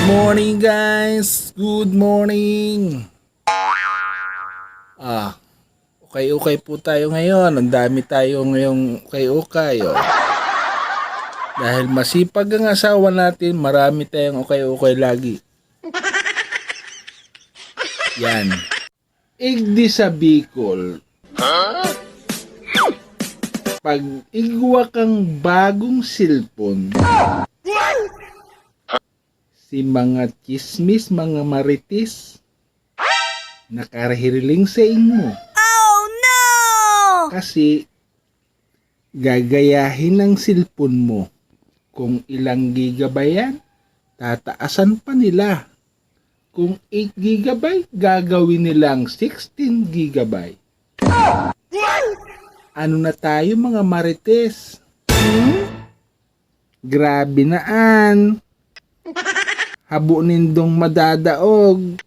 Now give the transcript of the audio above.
Morning guys! Good morning! Okay po tayo ngayon. Ang dami tayo ngayong okay. Dahil masipag ang asawa natin, marami tayong okay lagi. Yan. Igdi sa Bicol. Pag igwa kang bagong cellphone, si mga chismis, mga maritis, nakarahiriling sa inyo. Oh no! Kasi gagayahin ng cellphone mo. Kung ilang gigabyte yan, tataasan pa nila. Kung 8 gigabyte, gagawin nilang 16 gigabyte. Ano na tayo mga marites? Grabe naan. Habo nindong madadaog.